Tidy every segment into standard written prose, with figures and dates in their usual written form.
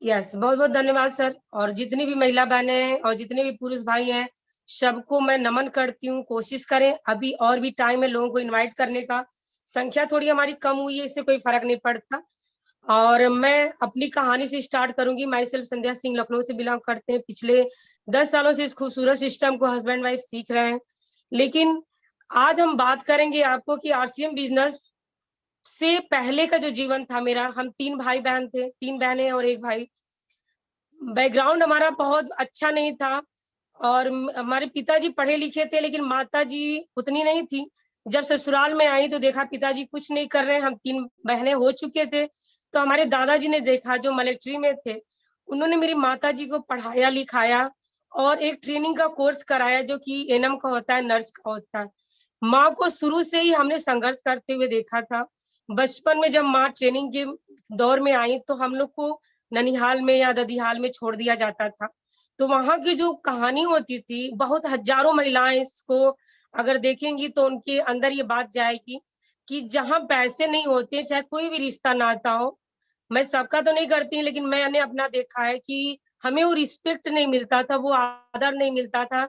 Yes, बहुत बहुत धन्यवाद सर। और जितनी भी महिला बहनें हैं और जितने भी पुरुष भाई हैं, सबको मैं नमन करती हूँ। कोशिश करें, अभी और भी टाइम है लोगों को इनवाइट करने का। संख्या थोड़ी हमारी कम हुई है, इससे कोई फर्क नहीं पड़ता। और मैं अपनी कहानी से स्टार्ट करूंगी। माई सेल्फ संध्या सिंह, लखनऊ से बिलोंग करते हैं। पिछले 10 सालों से इस खूबसूरत सिस्टम को हस्बैंड वाइफ सीख रहे हैं। लेकिन आज हम बात करेंगे आपको कि आरसीएम बिजनेस से पहले का जो जीवन था मेरा। हम 3 भाई बहन थे, 3 बहनें और एक भाई। बैकग्राउंड हमारा बहुत अच्छा नहीं था। और हमारे पिताजी पढ़े लिखे थे, लेकिन माताजी उतनी नहीं थी। जब ससुराल में आई तो देखा पिताजी कुछ नहीं कर रहे हैं। हम 3 बहनें हो चुके थे। तो हमारे दादाजी ने देखा, जो मिलिट्री में थे, उन्होंने मेरी माताजी को पढ़ाया लिखाया और एक ट्रेनिंग का कोर्स कराया, जो कि एनएम का होता है, नर्स का होता है। माँ को शुरू से ही हमने संघर्ष करते हुए देखा था। बचपन में जब माँ ट्रेनिंग के दौर में आई तो हम लोग को ननिहाल में या ददीहाल में छोड़ दिया जाता था। तो वहां की जो कहानी होती थी, बहुत हजारों महिलाएं इसको अगर देखेंगी तो उनके अंदर ये बात जाएगी कि जहां पैसे नहीं होते, चाहे कोई भी रिश्ता नाता हो, मैं सबका तो नहीं करती, लेकिन मैंने अपना देखा है कि हमें वो रिस्पेक्ट नहीं मिलता था, वो आदर नहीं मिलता था।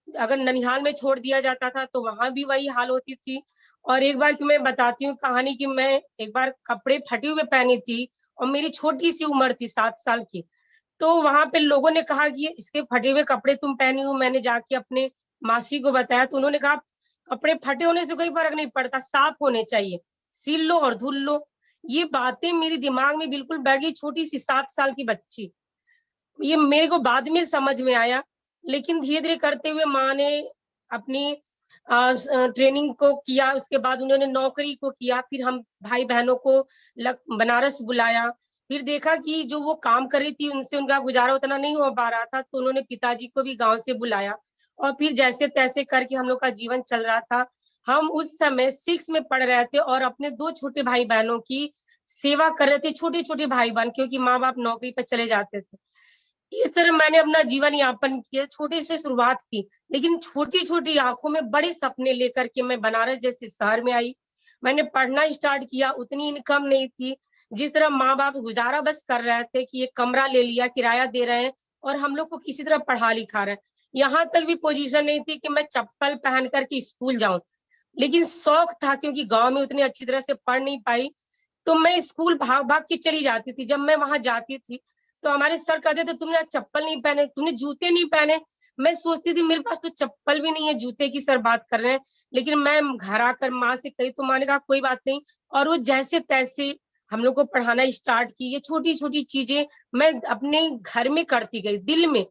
अगर ननिहाल में छोड़ दिया जाता था तो वहां भी वही हाल होती थी। और एक बार की मैं बताती हूँ कहानी की। मैं एक बार कपड़े फटे हुए पहनी थी और मेरी छोटी सी उम्र थी, 7 साल की। तो वहां पे लोगों ने कहा कि इसके फटे हुए कपड़े तुम पहनी हो। मैंने जाके अपने मासी को बताया तो उन्होंने कहा कपड़े फटे होने से कोई फर्क नहीं पड़ता, साफ होने चाहिए, सिल लो और धुल लो। ये बातें मेरे दिमाग में बिल्कुल बैठ गई। छोटी सी 7 साल की बच्ची, ये मेरे को बाद में समझ में आया। लेकिन धीरे धीरे करते हुए माँ ने अपनी ट्रेनिंग को किया, उसके बाद उन्होंने नौकरी को किया। फिर हम भाई बहनों को बनारस बुलाया। फिर देखा कि जो वो काम कर रही थी उनसे उनका गुजारा उतना नहीं हो पा रहा था, तो उन्होंने पिताजी को भी गांव से बुलाया। और फिर जैसे तैसे करके हम लोग का जीवन चल रहा था। हम उस समय 6 में पढ़ रहे थे और अपने 2 छोटे भाई बहनों की सेवा कर रहे थे। छोटे छोटे भाई बहन, क्योंकि माँ बाप नौकरी पर चले जाते थे। इस तरह मैंने अपना जीवन यापन किया, छोटे से शुरुआत की। लेकिन छोटी छोटी आंखों में बड़े सपने लेकर के मैं बनारस जैसे शहर में आई। मैंने पढ़ना स्टार्ट किया। उतनी इनकम नहीं थी। जिस तरह माँ बाप गुजारा बस कर रहे थे कि एक कमरा ले लिया, किराया दे रहे हैं और हम लोग को किसी तरह पढ़ा लिखा रहे हैं। यहाँ तक भी पोजीशन नहीं थी कि मैं चप्पल पहन करके स्कूल जाऊं। लेकिन शौक था, क्योंकि गांव में उतनी अच्छी तरह से पढ़ नहीं पाई, तो मैं स्कूल भाग भाग के चली जाती थी। जब मैं वहां जाती थी तो हमारे सर कहते थे तुमने आज चप्पल नहीं पहने, तुमने जूते नहीं पहने। मैं सोचती थी मेरे पास तो चप्पल भी नहीं है, जूते की सर बात कर रहे हैं। लेकिन मैं घर आकर माँ से कही तो माँ ने कहा कोई बात नहीं। और वो जैसे तैसे हम लोग को पढ़ाना स्टार्ट की। ये छोटी छोटी चीजें मैं अपने घर में करती गई, दिल में।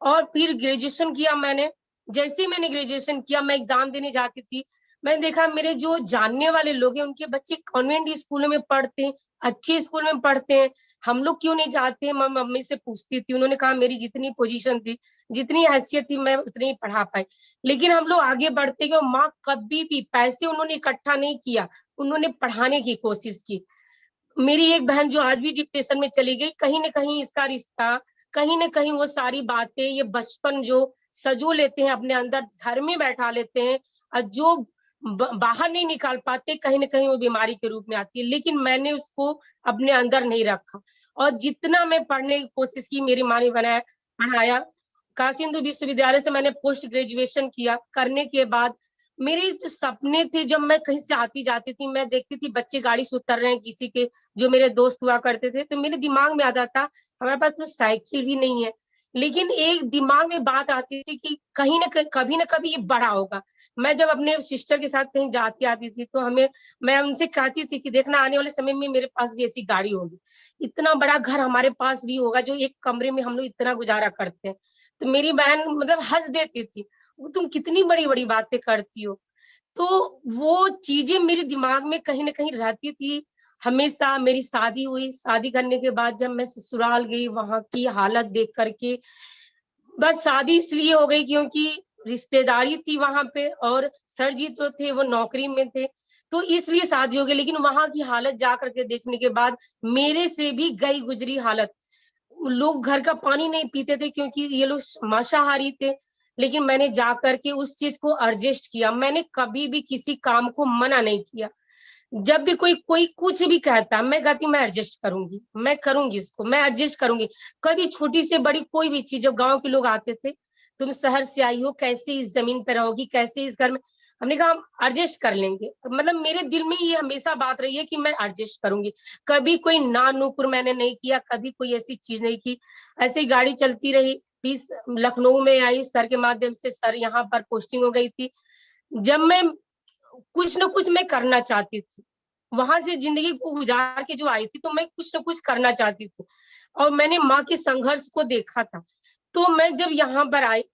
और फिर ग्रेजुएशन किया मैंने। जैसे ही मैंने ग्रेजुएशन किया, मैं एग्जाम देने जाती थी। मैंने देखा मेरे जो जानने वाले लोग हैं उनके बच्चे कॉन्वेंट स्कूलों में पढ़ते हैं, अच्छे स्कूल में पढ़ते हैं। हम लोग क्यों नहीं जाते? मैं मम्मी से पूछती थी। उन्होंने कहा मेरी जितनी पोजीशन थी, जितनी हैसियत थी, मैं उतनी ही पढ़ा पाई। लेकिन हम लोग आगे बढ़ते गए। माँ कभी भी पैसे उन्होंने इकट्ठा नहीं किया, उन्होंने पढ़ाने की कोशिश की। मेरी एक बहन जो आज भी डिप्रेशन में चली गई, कहीं ना कहीं इसका रिश्ता, कहीं ना कहीं वो सारी बातें, ये बचपन जो सजो लेते हैं अपने अंदर, घर में बैठा लेते हैं और जो बाहर नहीं निकाल पाते, कहीं ना कहीं वो बीमारी के रूप में आती है। लेकिन मैंने उसको अपने अंदर नहीं रखा। और जितना मैं पढ़ने की कोशिश की, मेरी माँ ने बनाया, पढ़ाया। काशी हिंदू विश्वविद्यालय से मैंने पोस्ट ग्रेजुएशन किया। करने के बाद मेरे जो सपने थे, जब मैं कहीं से आती जाती थी, मैं देखती थी बच्चे गाड़ी से उतर रहे हैं किसी के, जो मेरे दोस्त हुआ करते थे, तो मेरे दिमाग में आता था हमारे पास तो साइकिल भी नहीं है। लेकिन एक दिमाग में बात आती थी कि कहीं ना कभी ये बड़ा होगा। मैं जब अपने सिस्टर के साथ कहीं जाती आती थी तो मैं उनसे कहती थी कि देखना आने वाले समय में मेरे पास भी ऐसी गाड़ी होगी, इतना बड़ा घर हमारे पास भी होगा, जो एक कमरे में हम लोग इतना गुजारा करते हैं। तो मेरी बहन मतलब हंस देती थी, वो तुम कितनी बड़ी बड़ी बातें करती हो। तो वो चीजें मेरे दिमाग में कहीं ना कहीं रहती थी हमेशा। मेरी शादी हुई। शादी करने के बाद जब मैं ससुराल गई, वहां की हालत देख करके, बस शादी इसलिए हो गई क्योंकि रिश्तेदारी थी वहां पे और सर जी जो थे वो नौकरी में थे, तो इसलिए शादी हो गई। लेकिन वहां की हालत जा करके देखने के बाद मेरे से भी गई गुजरी हालत। लोग घर का पानी नहीं पीते थे क्योंकि ये लोग मांसाहारी थे। लेकिन मैंने जा करके उस चीज को एडजस्ट किया। मैंने कभी भी किसी काम को मना नहीं किया। जब भी कोई कोई कुछ भी कहता, मैं कहती हूँ मैं एडजस्ट करूंगी, मैं करूंगी इसको, मैं एडजस्ट करूंगी। कभी छोटी से बड़ी कोई भी चीज, जब गांव के लोग आते थे, तुम शहर से आई हो, कैसे इस जमीन पर रहोगी, कैसे इस घर में, हमने कहा हम एडजस्ट कर लेंगे। मतलब मेरे दिल में ये हमेशा बात रही है कि मैं एडजस्ट करूंगी। कभी कोई ना नुकुर मैंने नहीं किया, कभी कोई ऐसी चीज नहीं की। ऐसे ही गाड़ी चलती रही। पीस लखनऊ में आई, सर के माध्यम से, सर यहाँ पर पोस्टिंग हो गई थी। जब मैं कुछ ना कुछ मैं करना चाहती थी, वहां से जिंदगी को गुजार के जो आई थी, तो मैं कुछ ना कुछ करना चाहती थी। और मैंने माँ के संघर्ष को देखा था। तो मैं जब यहाँ पर आई,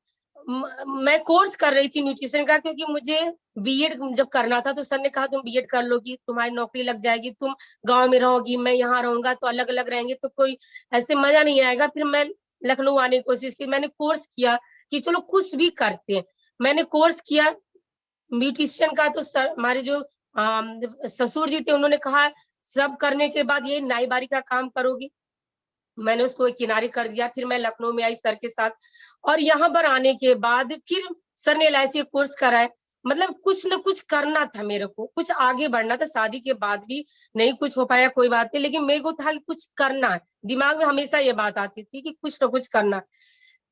मैं कोर्स कर रही थी न्यूट्रिशन का, क्योंकि मुझे बीएड जब करना था, तो सर ने कहा तुम बीएड कर लोगी, तुम्हारी नौकरी लग जाएगी, तुम गांव में रहोगी, मैं यहाँ रहूंगा, तो अलग अलग रहेंगे, तो कोई ऐसे मजा नहीं आएगा। फिर मैं लखनऊ आने की कोशिश की, मैंने कोर्स किया कि चलो कुछ भी करते हैं। मैंने कोर्स किया ब्यूटिशियन का। तो सर हमारे जो ससुर जी थे, उन्होंने कहा सब करने के बाद ये नाई बारी का काम करोगी। मैंने उसको एक किनारे कर दिया। फिर मैं लखनऊ में आई सर के साथ, और यहाँ पर आने के बाद फिर सर ने एलआईसी कोर्स कराया। मतलब कुछ न कुछ करना था मेरे को, कुछ आगे बढ़ना था। शादी के बाद भी नहीं कुछ हो पाया, कोई बात नहीं, लेकिन मेरे को था कि कुछ करना है। दिमाग में हमेशा ये बात आती थी कि कुछ न कुछ करना है।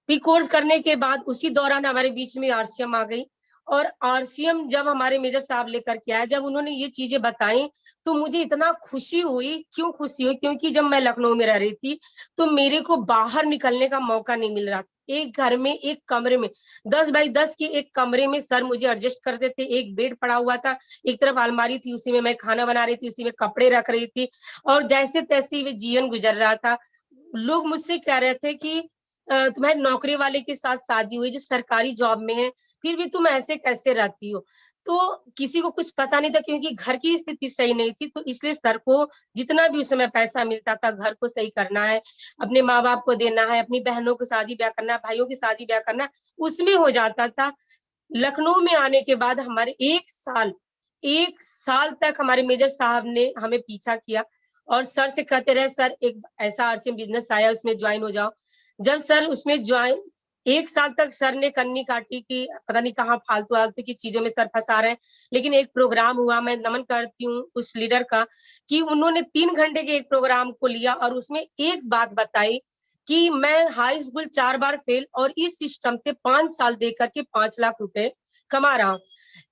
फिर कोर्स करने के बाद उसी दौरान हमारे बीच में आरसीएम आ गई। और आरसीएम जब हमारे मेजर साहब लेकर के आए, जब उन्होंने ये चीजें बताई, तो मुझे इतना खुशी हुई। क्यों खुशी हुई? क्योंकि जब मैं लखनऊ में रह रही थी, तो मेरे को बाहर निकलने का मौका नहीं मिल रहा था। एक घर में, एक कमरे में, 10 बाई 10 के एक कमरे में सर मुझे एडजस्ट करते थे। एक बेड पड़ा हुआ था, एक तरफ अलमारी थी, उसी में मैं खाना बना रही थी, उसी में कपड़े रख रही थी, और जैसे तैसे वे जीवन गुजर रहा था। लोग मुझसे कह रहे थे कि तुम्हारे नौकरी वाले के साथ शादी हुई जो सरकारी जॉब में है, फिर भी तुम ऐसे कैसे रहती हो? तो किसी को कुछ पता नहीं था, क्योंकि घर की स्थिति सही नहीं थी। तो इसलिए सर को जितना भी उस समय पैसा मिलता था, घर को सही करना है, अपने माँ बाप को देना है, अपनी बहनों को शादी ब्याह करना है, भाइयों की शादी ब्याह करना है, उसमें हो जाता था। लखनऊ में आने के बाद हमारे 1 साल तक हमारे मेजर साहब ने हमें पीछा किया, और सर से कहते रहे सर एक ऐसा आरसीएम बिजनेस आया, उसमें ज्वाइन हो जाओ। जब सर उसमें ज्वाइन, 1 साल तक सर ने कन्नी काटी कि पता नहीं कहाँ फालतू फालतू की चीजों में सर फंसा रहे हैं। लेकिन एक प्रोग्राम हुआ, मैं नमन करती हूँ उस लीडर का, कि उन्होंने 3 घंटे के एक प्रोग्राम को लिया, और उसमें एक बात बताई कि मैं हाई स्कूल 4 बार फेल, और इस सिस्टम से 5 साल दे करके 5 लाख रुपए कमा रहा हूँ।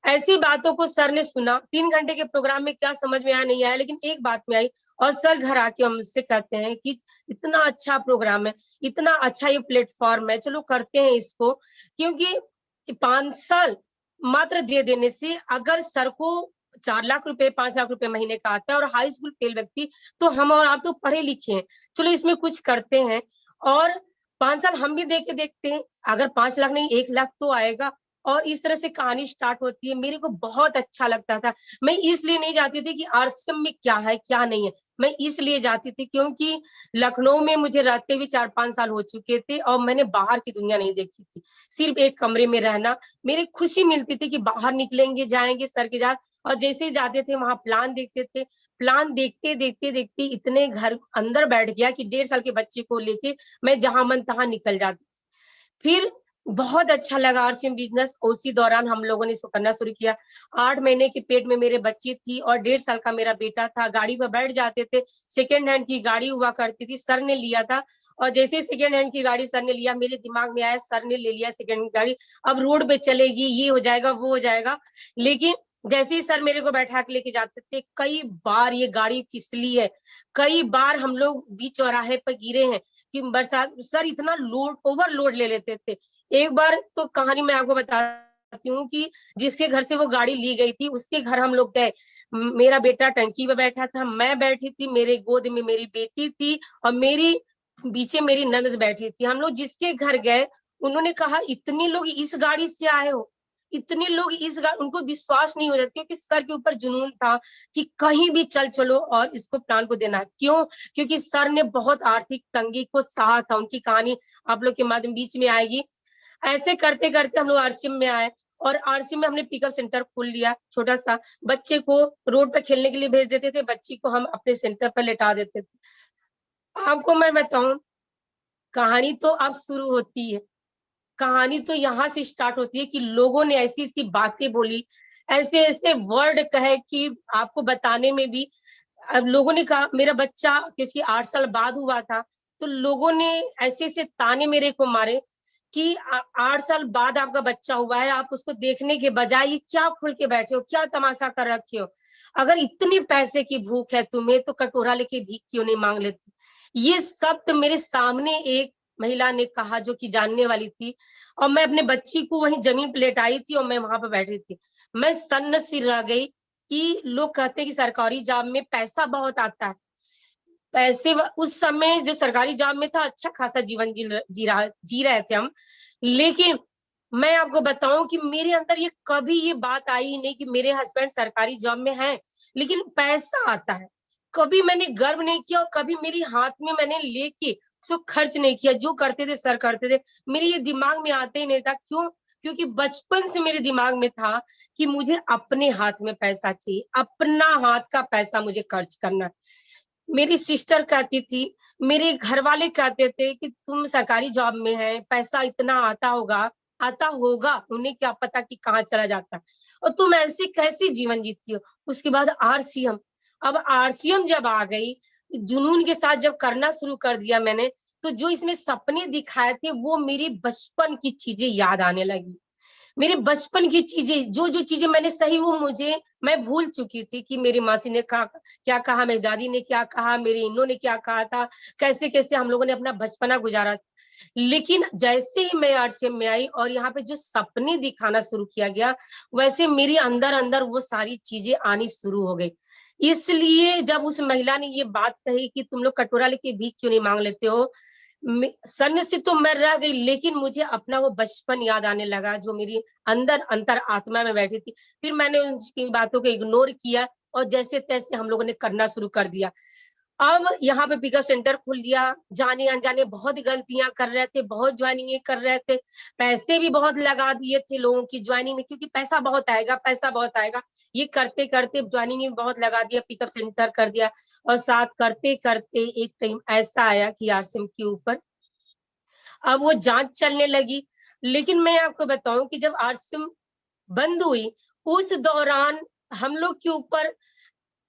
ऐसी बातों को सर ने सुना। 3 घंटे के प्रोग्राम में क्या समझ में आया नहीं आया, लेकिन एक बात में आई। और सर घर आके हमसे कहते हैं कि इतना अच्छा प्रोग्राम है, इतना अच्छा ये प्लेटफॉर्म है, चलो करते हैं इसको। क्योंकि 5 साल मात्र दे देने से, अगर सर को 4 लाख रुपए, 5 लाख रुपए महीने का आता है, और हाई स्कूल फेल व्यक्ति, तो हम और आप तो पढ़े लिखे हैं, चलो इसमें कुछ करते हैं। और 5 साल हम भी दे के देखते हैं, अगर 5 लाख नहीं 1 लाख तो आएगा। और इस तरह से कहानी स्टार्ट होती है। मेरे को बहुत अच्छा लगता था। मैं इसलिए नहीं जाती थी कि आरसीएम में क्या है क्या नहीं है, मैं इसलिए जाती थी क्योंकि लखनऊ में मुझे रहते हुए 4-5 साल हो चुके थे, और मैंने बाहर की दुनिया नहीं देखी थी। सिर्फ एक कमरे में रहना मेरी खुशी मिलती थी कि बाहर निकलेंगे, जाएंगे सर के साथ। और जैसे ही जाते थे वहां प्लान देखते थे। प्लान देखते देखते देखते इतने घर अंदर बैठ गया कि 1.5 साल के बच्चे को लेके मैं जहां मन तहां निकल जाती थी। फिर बहुत अच्छा लगा आरसीएम बिजनेस। उसी दौरान हम लोगों ने इसको करना शुरू किया। 8 महीने के पेट में मेरे बच्ची थी, और 1.5 साल का मेरा बेटा था। गाड़ी पर बैठ जाते थे, सेकेंड हैंड की गाड़ी हुआ करती थी, सर ने लिया था। और जैसे सेकेंड हैंड की गाड़ी सर ने लिया, मेरे दिमाग में आया सर ने ले लिया सेकेंड हैंड गाड़ी, अब रोड पे चलेगी, ये हो जाएगा वो हो जाएगा। लेकिन जैसे ही सर मेरे को बैठा के लेके जाते थे, कई बार ये गाड़ी फिसली है, कई बार हम लोग बीच चौराहे पर गिरे हैं। कि बरसात, सर इतना लोड, ओवरलोड ले लेते थे। एक बार तो कहानी मैं आपको बताती हूँ कि जिसके घर से वो गाड़ी ली गई थी, उसके घर हम लोग गए। मेरा बेटा टंकी पे बैठा था, मैं बैठी थी, मेरे गोद में मेरी बेटी थी, और मेरी पीछे मेरी ननद बैठी थी। हम लोग जिसके घर गए, उन्होंने कहा इतने लोग इस गाड़ी से आए हो, इतने लोग इस गाड़ी, उनको विश्वास नहीं हो जाता, क्योंकि सर के ऊपर जुनून था कि कहीं भी चल चलो और इसको प्लान को देना। क्यों? क्योंकि सर ने बहुत आर्थिक तंगी को सहा था। उनकी कहानी आप लोग के माध्यम बीच में आएगी। ऐसे करते करते हम लोग आरसीएम में आए, और आरसीएम में हमने पिकअप सेंटर खोल लिया छोटा सा। बच्चे को रोड पर खेलने के लिए भेज देते थे, बच्ची को हम अपने सेंटर पर लेटा देते थे। आपको मैं बताऊं, कहानी तो अब शुरू होती है। कहानी तो यहाँ से स्टार्ट होती है कि लोगों ने ऐसी ऐसी बातें बोली, ऐसे ऐसे वर्ड कहे कि आपको बताने में भी। अब लोगों ने कहा मेरा बच्चा किसी 8 साल बाद हुआ था, तो लोगों ने ऐसे ऐसे ताने मेरे को मारे कि 8 साल बाद आपका बच्चा हुआ है, आप उसको देखने के बजाय ये क्या खुल के बैठे हो, क्या तमाशा कर रखे हो, अगर इतने पैसे की भूख है तुम्हें तो कटोरा लेके भीख क्यों नहीं मांग लेती। ये शब्द मेरे सामने एक महिला ने कहा जो कि जानने वाली थी, और मैं अपने बच्ची को वहीं जमीन पे लेटाई थी और मैं वहां पर बैठी थी। मैं सन्न सी रह गई कि लोग कहते हैं कि सरकारी जॉब में पैसा बहुत आता है। पैसे उस समय जो सरकारी जॉब में था अच्छा खासा जीवन जी रहे थे हम। लेकिन मैं आपको बताऊं कि मेरे अंदर ये कभी ये बात आई ही नहीं कि मेरे हस्बैंड सरकारी जॉब में हैं लेकिन पैसा आता है। कभी मैंने गर्व नहीं किया और कभी मेरी हाथ में मैंने लेके उसको खर्च नहीं किया। जो करते थे सर करते थे, मेरे ये दिमाग में आते ही नहीं था। क्यों? क्योंकि बचपन से मेरे दिमाग में था कि मुझे अपने हाथ में पैसा चाहिए, अपना हाथ का पैसा मुझे खर्च करना। मेरी सिस्टर कहती थी, मेरे घर वाले कहते थे कि तुम सरकारी जॉब में है, पैसा इतना आता होगा, उन्हें क्या पता कि कहाँ चला जाता है, और तुम ऐसे कैसे जीवन जीती हो। उसके बाद आरसीएम। अब आरसीएम जब आ गई, जुनून के साथ जब करना शुरू कर दिया मैंने, तो जो इसमें सपने दिखाए थे वो मेरी बचपन की चीजें याद आने लगी। मेरे बचपन की चीजें, जो जो चीजें मैंने सही, वो मुझे मैं भूल चुकी थी कि मेरी मासी ने क्या कहा, मेरी दादी ने क्या कहा, मेरे इन्होंने क्या कहा था, कैसे कैसे हम लोगों ने अपना बचपना गुजारा। लेकिन जैसे ही मैं आरसीएम में आई और यहाँ पे जो सपने दिखाना शुरू किया गया, वैसे मेरे अंदर अंदर वो सारी चीजें आनी शुरू हो गई। इसलिए जब उस महिला ने ये बात कही कि तुम लोग कटोरा लेके भीख क्यों नहीं मांग लेते हो, सन्न से तो मैं रह गई, लेकिन मुझे अपना वो बचपन याद आने लगा जो मेरी अंदर अंतर आत्मा में बैठी थी। फिर मैंने उनकी बातों को इग्नोर किया और जैसे तैसे हम लोगों ने करना शुरू कर दिया। अब यहाँ पे पिकअप सेंटर खुल दिया। जाने अनजाने बहुत गलतियां कर रहे थे, बहुत ज्वाइनिंग कर रहे थे, पैसे भी बहुत लगा दिए थे लोगों की ज्वाइनिंग में, क्योंकि पैसा बहुत आएगा, पैसा बहुत आएगा। ये करते करते ज्वाइनिंग में बहुत लगा दिया, पिकअप सेंटर कर दिया। और साथ करते करते एक टाइम ऐसा आया कि आरसीएम के ऊपर अब वो जांच चलने लगी। लेकिन मैं आपको बताऊं कि जब आरसीएम बंद हुई, उस दौरान हम लोग के ऊपर,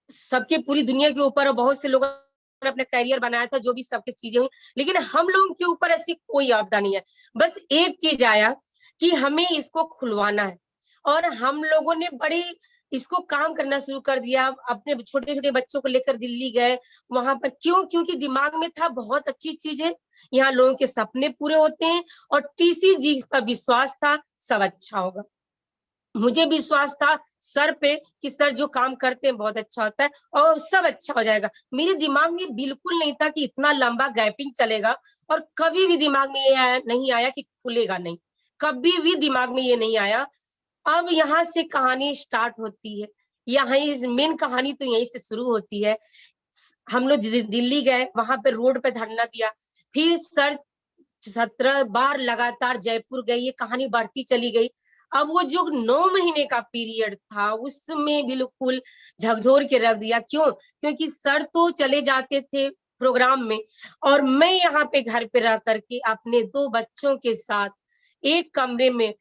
सबके पूरी दुनिया के ऊपर और बहुत से लोगों ने अपना करियर बनाया था, जो भी सबकी चीजें हुई, लेकिन हम लोगों के ऊपर ऐसी कोई आपदा नहीं है। बस एक चीज आया कि हमें इसको खुलवाना है, और हम लोगों ने बड़ी इसको काम करना शुरू कर दिया। अपने छोटे छोटे बच्चों को लेकर दिल्ली गए वहां पर। क्यों? क्योंकि दिमाग में था बहुत अच्छी चीज है, यहाँ लोगों के सपने पूरे होते हैं, और टीसी जी का विश्वास था सब अच्छा होगा। मुझे विश्वास था सर पे कि सर जो काम करते हैं बहुत अच्छा होता है और सब अच्छा हो जाएगा। मेरे दिमाग में बिल्कुल नहीं था कि इतना लंबा गैपिंग चलेगा, और कभी भी दिमाग में ये नहीं आया कि खुलेगा नहीं, कभी भी दिमाग में ये नहीं आया। अब यहाँ से कहानी स्टार्ट होती है, यहाँ मेन कहानी तो यहीं से शुरू होती है। हम लोग दिल्ली गए, वहां पे रोड पे धरना दिया। फिर सर 17 बार लगातार जयपुर गई, ये कहानी बढ़ती चली गई। अब वो जो 9 महीने का पीरियड था उसमें बिल्कुल झकझोर के रख दिया। क्यों? क्योंकि सर तो चले जाते थे प्रोग्राम में, और मैं यहाँ पे घर पे रह करके अपने 2 बच्चों के साथ एक कमरे में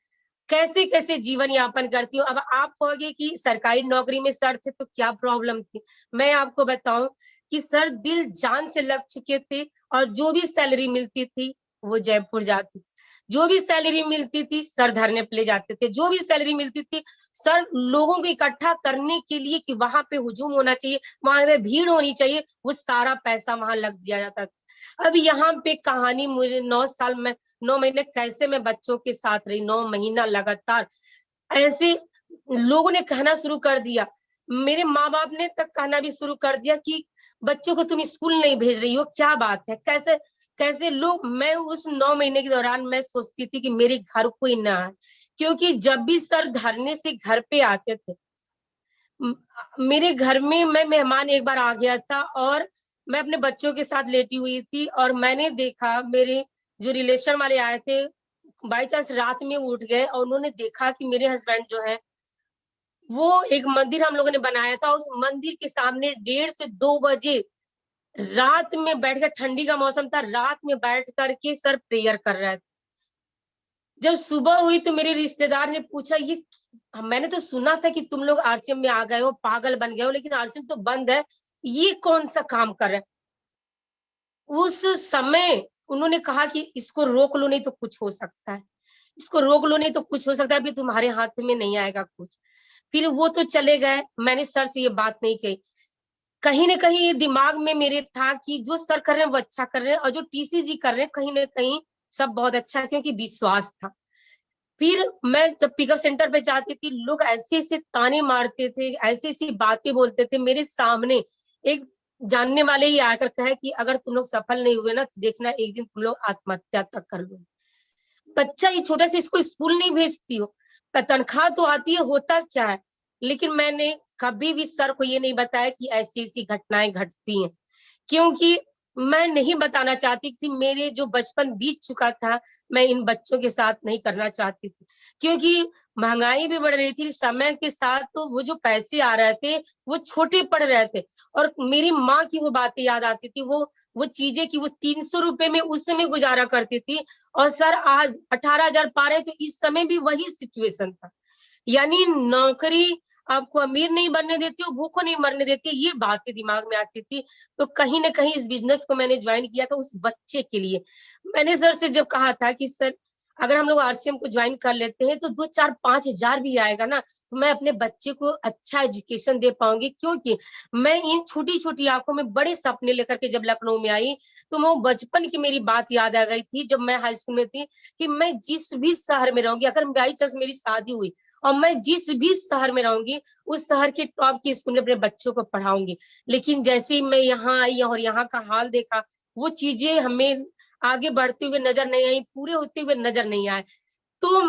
कैसे कैसे जीवन यापन करती हूँ। अब आप कहोगे कि सरकारी नौकरी में सर थे तो क्या प्रॉब्लम थी। मैं आपको बताऊं कि सर दिल जान से लग चुके थे, और जो भी सैलरी मिलती थी वो जयपुर जाती थी। जो भी सैलरी मिलती थी सर धरने पे ले जाते थे। जो भी सैलरी मिलती थी सर लोगों को इकट्ठा करने के लिए कि वहां पे हुजूम होना चाहिए, वहां पे भीड़ होनी चाहिए, वो सारा पैसा वहां लग दिया जाता था। अब यहाँ पे कहानी, मुझे 9 साल में 9 महीने कैसे मैं बच्चों के साथ रही, 9 महीना लगातार ऐसे लोगों ने कहना शुरू कर दिया। मेरे माँ बाप ने तक कहना भी शुरू कर दिया कि बच्चों को तुम स्कूल नहीं भेज रही हो, क्या बात है, कैसे कैसे लोग। मैं उस 9 महीने के दौरान मैं सोचती थी कि मेरे घर कोई ना आए, क्योंकि जब भी सर धरने से घर पे आते थे, मेरे घर में मैं मेहमान एक बार आ गया था, और मैं अपने बच्चों के साथ लेटी हुई थी, और मैंने देखा मेरे जो रिलेशन वाले आए थे बाई चांस रात में उठ गए, और उन्होंने देखा कि मेरे हस्बैंड जो है वो एक मंदिर हम लोगों ने बनाया था, उस मंदिर के सामने 1:30 से 2 बजे रात में बैठ कर, ठंडी का मौसम था, रात में बैठ करके सर प्रेयर कर रहे थे। जब सुबह हुई तो मेरे रिश्तेदार ने पूछा, ये मैंने तो सुना था कि तुम लोग आरसीएम में आ गए हो, पागल बन गए हो, लेकिन आरसीएम तो बंद है, ये कौन सा काम कर रहे हैं? उस समय उन्होंने कहा कि इसको रोक लो नहीं तो कुछ हो सकता है, इसको रोक लो नहीं तो कुछ हो सकता है, अभी तुम्हारे हाथ में नहीं आएगा कुछ। फिर वो तो चले गए, मैंने सर से ये बात नहीं कही। कहीं न कहीं ये दिमाग में मेरे था कि जो सर कर रहे हैं वो अच्छा कर रहे हैं, और जो टीसी जी कर रहे हैं कहीं न कहीं सब बहुत अच्छा है, क्योंकि विश्वास था। फिर मैं जब पिकअप सेंटर पे जाती थी, लोग ऐसे-ऐसे ताने मारते थे, ऐसी-ऐसी बातें बोलते थे मेरे सामने। एक जानने वाले ही आकर कहे कि अगर तुम लोग सफल नहीं हुए ना, तो देखना एक दिन तुम लोग आत्महत्या तक कर लोगे। बच्चा ये छोटा सा, इसको स्कूल नहीं भेजती हो, तनख्वाह तो आती है, होता क्या है? लेकिन मैंने कभी भी सर को ये नहीं बताया कि ऐसी-ऐसी घटनाएँ घटती हैं। क्योंकि मैं नहीं बताना चाहती थी, मेरे जो बचपन बीत चुका था, मैं इन बच्चों के साथ नहीं करना चाहती थी। क्योंकि महँगाई भी बढ़ रही थी, समय के साथ तो वो जो पैसे आ रहे थे, वो छोटे पड़ रहे थे, और मेरी माँ की वो बातें याद आती थी, वो चीज़ें कि वो ₹300 में उस समय गुज़ारा करती थी, और सर आज 18,000 पा रहे हैं, तो इस समय भी वही सिचुएशन था। यानी नौकरी आपको अमीर नहीं बनने देती और भूखों नहीं मरने देती, ये बातें दिमाग में आती थी। तो कहीं न कहीं इस बिज़नेस को मैंने जॉइन किया था उस बच्चे के लिए। मैंने सर से जब कहा था कि सर, अगर हम लोग आरसीएम को जॉइन कर लेते हैं तो 2, 4, 5,000 भी आएगा ना, तो मैं अपने बच्चे को अच्छा एजुकेशन दे पाऊँगी, क्योंकि मैं इन छोटी-छोटी आँखों में बड़े सपने लेकर के जब लखनऊ में आई, तो वो बचपन की मेरी बात याद आ गई थी जब मैं हाई स्कूल में थी, कि मैं जिस भी शहर में रहूँगी, अगर बाई चांस मेरी शादी हुई और मैं जिस भी शहर में रहूँगी, उस शहर के टॉप के स्कूल में अपने बच्चों को पढ़ाऊँगी। लेकिन जैसे ही मैं यहाँ आई और यहाँ का हाल देखा, वो चीज़ें हमें आगे बढ़ते हुए नज़र नहीं आई, पूरे होते हुए नज़र नहीं आए। तो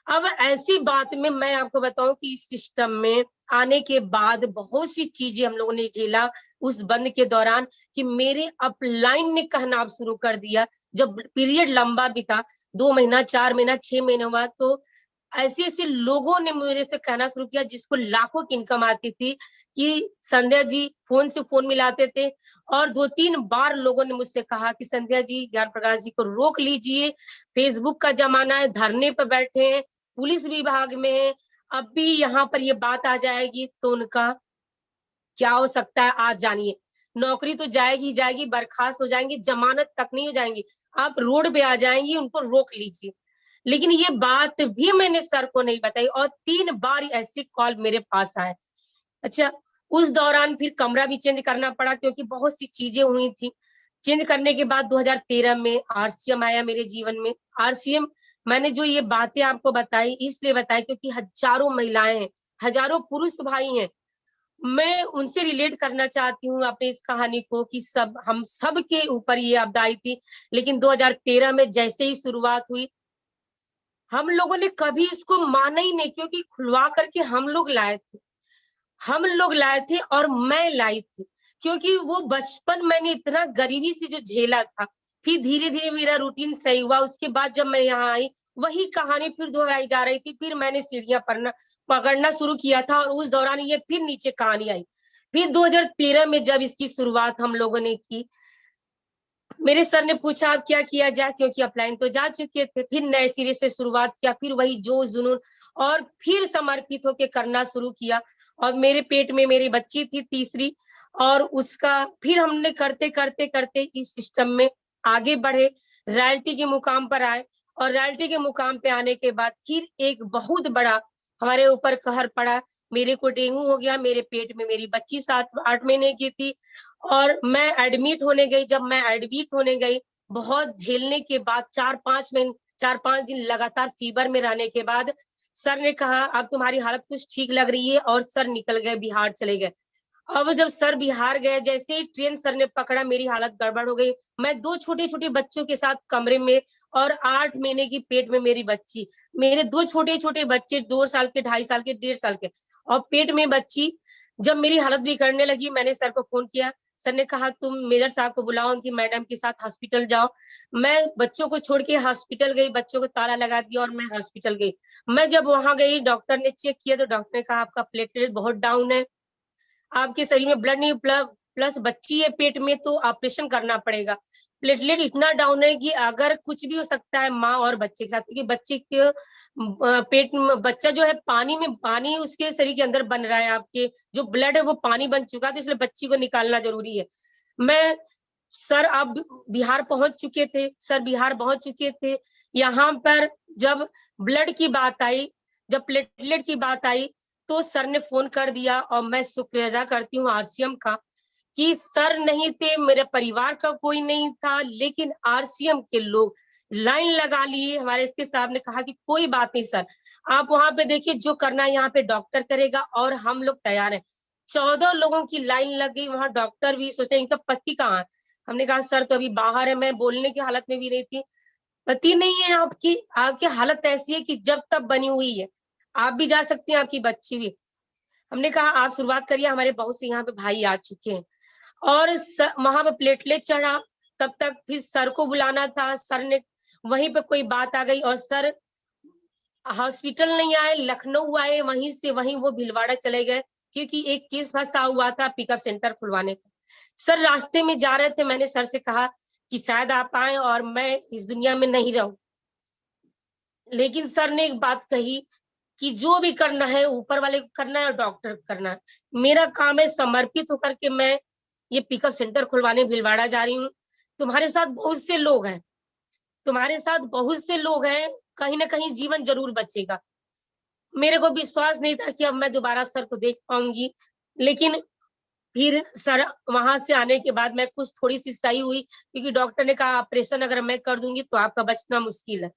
अब ऐसी बात में मैं आपको बताऊँ कि इस सिस्टम में आने के बाद बहुत सी चीज़ें हम लोगों ने झेला उस बंद के दौरान, कि मेरे अपलाइन ने कहना अब शुरू कर दिया। जब पीरियड लंबा बीता, 2 महीना, 4 महीना, 6 महीने हुआ, तो ऐसे-ऐसे लोगों ने मेरे से कहना शुरू किया जिसको लाखों की इनकम आती थी, कि संध्या जी फ़ोन से फ़ोन मिलाते थे, और 2-3 बार लोगों ने मुझसे कहा कि संध्या जी, ज्ञान प्रकाश जी को रोक लीजिए, फेसबुक का ज़माना है, धरने पे बैठे हैं, पुलिस विभाग में हैं, अब भी यहाँ पर ये बात आ जाएगी तो उनका क्या हो सकता है आज जानिए। नौकरी तो जाएगी ही जाएगी, बर्खास्त हो जाएँगी, ज़मानत तक नहीं हो जाएँगी, आप रोड पे आ जाएँगी, उनको रोक लीजिए। लेकिन ये बात भी मैंने सर को नहीं बताई, और 3 बार ऐसे कॉल मेरे पास आए। अच्छा, उस दौरान फिर कमरा भी चेंज करना पड़ा, क्योंकि बहुत सी चीज़ें हुई थी। चेंज करने के बाद 2013 में आरसीएम आया मेरे जीवन में। आरसीएम, मैंने जो ये बातें आपको बताई, इसलिए बताई क्योंकि हज़ारों महिलाएँ हैं, हज़ारों पुरुष भाई हैं। मैं उनसे रिलेट करना चाहती हूँ अपनी इस कहानी को, कि हम सब के ऊपर ये आपदा आई थी। लेकिन 2013 में जैसे ही शुरुआत हुई, हम लोगों ने कभी इसको माना ही नहीं, क्योंकि खुलवा करके हम लोग लाए थे। हम लोग लाए थे और मैं लाई थी, क्योंकि वो बचपन मैंने इतना गरीबी से जो झेला था, फिर धीरे-धीरे मेरा रूटीन सही हुआ, उसके बाद जब मैं यहाँ आई, वही कहानी फिर दोहराई जा रही थी, फिर मैंने सीढ़ियाँ पकड़ना शुरू किया था, और उस दौरान ये फिर नीचे कहानी आई। फिर 2013 में जब इसकी शुरुआत हम लोगों ने की, मेरे सर ने पूछा अब क्या किया जाए, क्योंकि अपलाइन तो जा चुके थे। फिर नए सिरे से शुरुआत किया, फिर वही जोश-जुनून, और फिर समर्पित होके करना शुरू किया। और मेरे पेट में मेरी बच्ची थी तीसरी, और उसका फिर हमने करते-करते इस सिस्टम में आगे बढ़े, रॉयल्टी के मुकाम पर आए, और रॉयल्टी के मुकाम पे आने के बाद फिर एक बहुत बड़ा हमारे ऊपर कहर पड़ा। मेरे को डेंगू हो गया, मेरे पेट में मेरी बच्ची 7-8 महीने की थी, और मैं एडमिट होने गई। जब मैं एडमिट होने गई, बहुत झेलने के बाद 4-5 दिन लगातार फ़ीवर में रहने के बाद, सर ने कहा अब तुम्हारी हालत कुछ ठीक लग रही है, और सर निकल गए, बिहार चले गए। अब जब सर बिहार गए, जैसे ही ट्रेन सर ने पकड़ा, मेरी हालत गड़बड़ हो गई। मैं 2 छोटे-छोटे बच्चों के साथ कमरे में, और 8 महीने की पेट में मेरी बच्ची। मेरे 2 छोटे-छोटे बच्चे, 2 साल के, 2.5 साल के, 1.5 साल के, और पेट में बच्ची। जब मेरी हालत बिगड़ने लगी, मैंने सर को फ़ोन किया। सर ने कहा तुम मेजर साहब को बुलाओ, उनकी मैडम के साथ हॉस्पिटल जाओ। मैं बच्चों को छोड़ के हॉस्पिटल गई, बच्चों को ताला लगा दिया, और मैं हॉस्पिटल गई। मैं जब वहाँ गई, डॉक्टर ने चेक किया, तो डॉक्टर ने कहा आपका प्लेटलेट बहुत डाउन है। आपके शरीर में ब्लड नहीं, प्लस बच्ची है पेट में, तो ऑपरेशन करना पड़ेगा। प्लेटलेट इतना डाउन है कि अगर कुछ भी हो सकता है माँ और बच्चे के साथ, क्योंकि बच्चे के पेट में बच्चा जो है पानी उसके शरीर के अंदर बन रहा है, आपके जो ब्लड है वो पानी बन चुका है, तो इसलिए बच्ची को निकालना जरूरी है। मैं सर आप बिहार पहुंच चुके थे, सर बिहार पहुंच चुके थे। यहाँ पर जब ब्लड की बात आई, जब प्लेटलेट की बात आई, तो सर ने फोन कर दिया, और मैं शुक्रिया अदा करती हूँ आरसीएम का कि सर नहीं थे, मेरे परिवार का कोई नहीं था, लेकिन आरसीएम के लोग लाइन लगा लिए। हमारे इसके साहब ने कहा कि कोई बात नहीं सर, आप वहां पे देखिए, जो करना है यहाँ पे डॉक्टर करेगा, और हम लोग तैयार हैं। 14 लोगों की लाइन लग गई वहां, डॉक्टर भी सोचते इनका पति कहाँ है। हमने कहा सर तो अभी बाहर है, मैं बोलने की हालत में भी नहीं थी। पति नहीं है आपकी, आपकी हालत ऐसी है कि जब तब बनी हुई है, आप भी जा सकती हैं, आपकी बच्ची भी। हमने कहा आप शुरुआत करिए, हमारे बहुत से यहाँ पे भाई आ चुके हैं। और वहां पे प्लेटलेट चढ़ा, तब तक फिर सर को बुलाना था। सर ने वहीं पे कोई बात आ गई, और सर हॉस्पिटल नहीं आए, लखनऊ आए, वहीं से वहीं वो भीलवाड़ा चले गए, क्योंकि एक केस फंसा हुआ था पिकअप सेंटर खुलवाने का। सर रास्ते में जा रहे थे, मैंने सर से कहा कि शायद आप आए और मैं इस दुनिया में नहीं रहूं, लेकिन सर ने एक बात कही कि जो भी करना है ऊपर वाले को करना है और डॉक्टर को करना है, मेरा काम है समर्पित होकर के मैं ये पिकअप सेंटर खुलवाने भीलवाड़ा जा रही हूँ। तुम्हारे साथ बहुत से लोग हैं, तुम्हारे साथ बहुत से लोग हैं, कहीं ना कहीं जीवन जरूर बचेगा। मेरे को विश्वास नहीं था कि अब मैं दोबारा सर को देख पाऊंगी, लेकिन फिर सर वहां से आने के बाद मैं कुछ थोड़ी सी सही हुई, क्योंकि डॉक्टर ने कहा ऑपरेशन अगर मैं कर दूंगी तो आपका बचना मुश्किल है।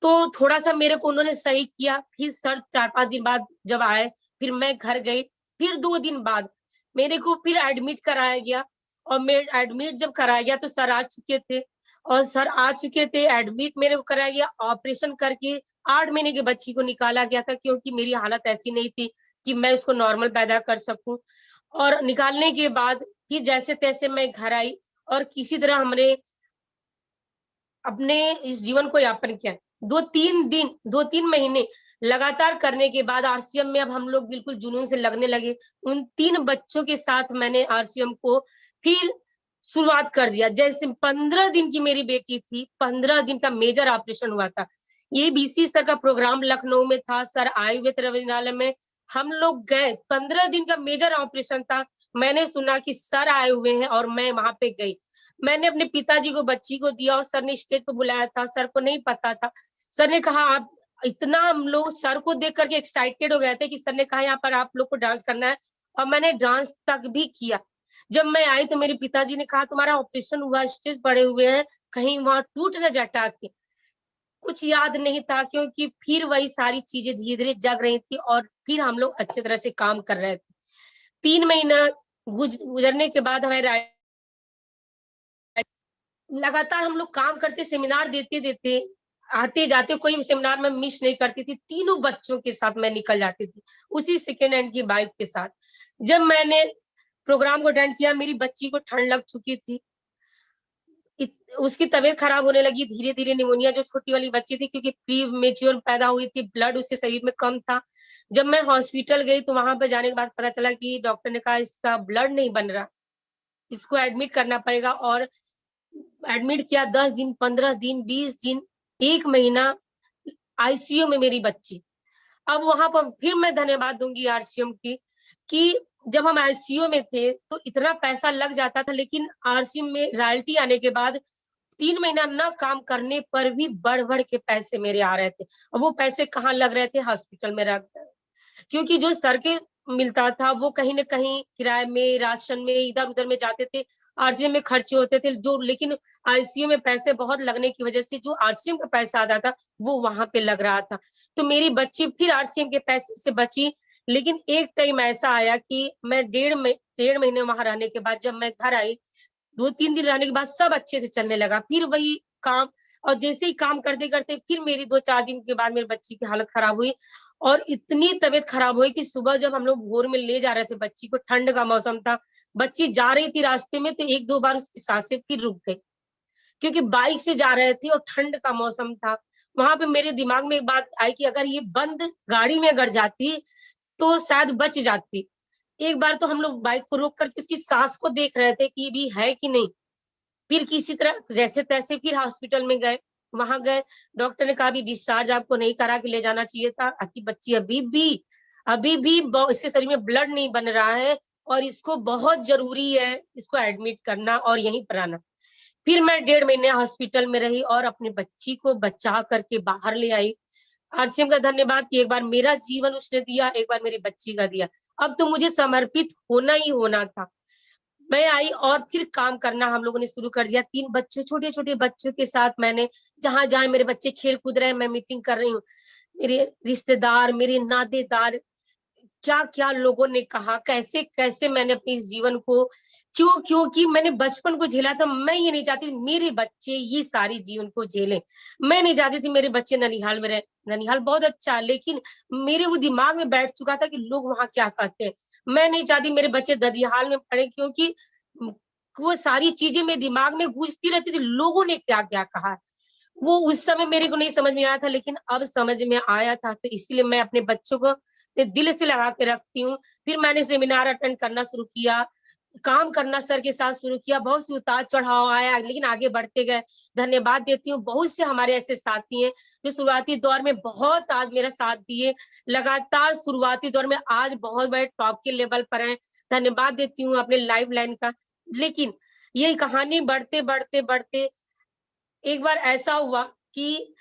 तो थोड़ा सा मेरे को उन्होंने सही किया। फिर सर 4-5 दिन बाद जब आए, फिर मैं घर गई। फिर 2 दिन बाद मेरे को फिर एडमिट कराया गया, और मैं एडमिट जब कराया गया तो सर आ चुके थे, और सर आ चुके थे, एडमिट मेरे को कराया गया। ऑपरेशन करके 8 महीने की बच्ची को निकाला गया था, क्योंकि मेरी हालत ऐसी नहीं थी कि मैं उसको नॉर्मल पैदा कर सकूं। और निकालने के बाद फिर जैसे तैसे मैं घर आई, और किसी तरह हमने अपने इस जीवन को यापन किया। 2-3 महीने लगातार करने के बाद आरसीएम में अब हम लोग बिल्कुल जुनून से लगने लगे। उन 3 बच्चों के साथ मैंने आरसीएम को फिर शुरुआत कर दिया। जैसे 15 दिन की मेरी बेटी थी, 15 दिन का मेजर ऑपरेशन हुआ था। ये बीसी सर का प्रोग्राम लखनऊ में था, सर आए हुए थे रविंद्रालय में, हम लोग गए। 15 दिन का मेजर ऑपरेशन था। मैंने सुना कि सर आए हुए हैं, और मैं वहां पे गई। मैंने अपने पिताजी को बच्ची को दिया, और सर ने स्टेज पे बुलाया था। सर को नहीं पता था। सर ने कहा आप, इतना हम लोग सर को देख करके एक्साइटेड हो गए थे कि सर ने कहा यहाँ पर आप लोग को डांस करना है, और मैंने डांस तक भी किया। जब मैं आई तो मेरे पिताजी ने कहा तुम्हारा ऑपरेशन हुआ, स्टेज पड़े हुए हैं, कहीं वहां टूट न जाटा के। कुछ याद नहीं था, क्योंकि फिर वही सारी चीजें धीरे धीरे जग रही थी, और फिर हम लोग अच्छी तरह से काम कर रहे थे। 3 महीना गुजरने के बाद हमें लगातार हम लोग काम करते, सेमिनार देते देते आते जाते, कोई सेमिनार में मिस नहीं करती थी। तीनों बच्चों के साथ मैं निकल जाती थी, उसी सेकेंड हैंड की बाइक के साथ। जब मैंने प्रोग्राम को अटेंड किया, मेरी बच्ची को ठंड लग चुकी थी, उसकी तबीयत खराब होने लगी धीरे धीरे, निमोनिया, जो छोटी वाली बच्ची थी, क्योंकि प्री मेच्योर पैदा हुई थी, ब्लड उसके शरीर में कम था। जब मैं हॉस्पिटल गई तो वहां पर जाने के बाद पता चला कि डॉक्टर ने कहा इसका ब्लड नहीं बन रहा, इसको एडमिट करना पड़ेगा। और एडमिट किया। 10 दिन, 15 दिन, 20 दिन, 1 महीना आईसीयू में मेरी बच्ची। अब वहां पर फिर मैं धन्यवाद दूंगी आरसीएम की, कि जब हम आईसीयू में थे तो इतना पैसा लग जाता था, लेकिन आरसीएम में रॉयल्टी आने के बाद 3 महीना न काम करने पर भी बढ़ बढ़ के पैसे मेरे आ रहे थे। और वो पैसे कहाँ लग रहे थे? हॉस्पिटल में रख, क्योंकि जो सर के मिलता था वो कहीं ना कहीं किराए में, राशन में, इधर उधर में जाते थे, आरसीएम में खर्चे होते थे जो, लेकिन आईसीयू में पैसे बहुत लगने की वजह से जो आरसीएम का पैसा आता था वो वहां पे लग रहा था। तो मेरी बच्ची फिर आरसीएम के पैसे से बची। लेकिन एक टाइम ऐसा आया कि मैं 1.5 महीने वहां रहने के बाद जब मैं घर आई, 2-3 दिन रहने के बाद सब अच्छे से चलने लगा, फिर वही काम। और जैसे ही काम करते करते फिर मेरी 2-4 दिन के बाद मेरी बच्ची की हालत खराब हुई, और इतनी तबीयत खराब हुई कि सुबह जब हम लोग भोर में ले जा रहे थे बच्ची को, ठंड का मौसम था, बच्ची जा रही थी रास्ते में तो 1-2 बार उसकी सांसें फिर रुक गई, क्योंकि बाइक से जा रहे थे और ठंड का मौसम था। वहां पे मेरे दिमाग में एक बात आई कि अगर ये बंद गाड़ी में अगर जाती तो शायद बच जाती। एक बार तो हम लोग बाइक को रोक करके उसकी सांस को देख रहे थे कि भी है कि नहीं। फिर किसी तरह जैसे तैसे फिर हॉस्पिटल में गए, वहां गए, डॉक्टर ने कहा भी डिस्चार्ज आपको नहीं करा के ले जाना चाहिए था, आपकी बच्ची अभी भी इसके शरीर में ब्लड नहीं बन रहा है और इसको बहुत जरूरी है इसको एडमिट करना और यहीं पर आना। फिर मैं 1.5 महीने हॉस्पिटल में रही और अपने बच्ची को बचा करके बाहर ले आई। आरसीएम का धन्यवाद कि एक बार मेरा जीवन उसने दिया, एक बार मेरी बच्ची का दिया। अब तो मुझे समर्पित होना ही होना था। मैं आई और फिर काम करना हम लोगों ने शुरू कर दिया। 3 बच्चे, छोटे-छोटे बच्चों के साथ मैंने जहाँ-जहाँ मेरे बच्चे खेल कूद रहे हैं, मैं मीटिंग कर रही हूँ। मेरे रिश्तेदार, मेरे नातेदार, क्या-क्या लोगों ने कहा, कैसे-कैसे मैंने अपने इस जीवन को क्योंकि मैंने बचपन को झेला था, मैं ये नहीं चाहती मेरे बच्चे ये सारी जीवन को झेलें। मैं नहीं चाहती थी मेरे बच्चे ननिहाल में रहें। ननिहाल बहुत अच्छा है, लेकिन मेरे वो दिमाग में बैठ चुका था कि लोग वहाँ क्या कहते हैं। मैं नहीं चाहती मेरे बच्चे ददियाल में पढ़े, क्योंकि वो सारी चीज़ें मेरे दिमाग में गूँजती रहती थी, लोगों ने क्या-क्या कहा। वो उस समय मेरे को नहीं समझ में आया था, लेकिन अब समझ में आया था, तो इसलिए मैं अपने बच्चों को दिल से लगा के रखती हूँ। फिर मैंने सेमिनार अटेंड करना शुरू किया, काम करना सर के साथ शुरू किया, बहुत से उतार-चढ़ाव आया, लेकिन आगे बढ़ते गए। धन्यवाद देती हूँ, बहुत से हमारे ऐसे साथी हैं, जो शुरुआती दौर में बहुत आज मेरा साथ दिए, लगातार शुरुआती दौर में आज बहुत बड़े टॉप के लेवल पर हैं। धन्यवाद देती हूँ अपने लाइफ लाइन का। लेकिन ये कहानी बढ़ते एक बार ऐसा हुआ कि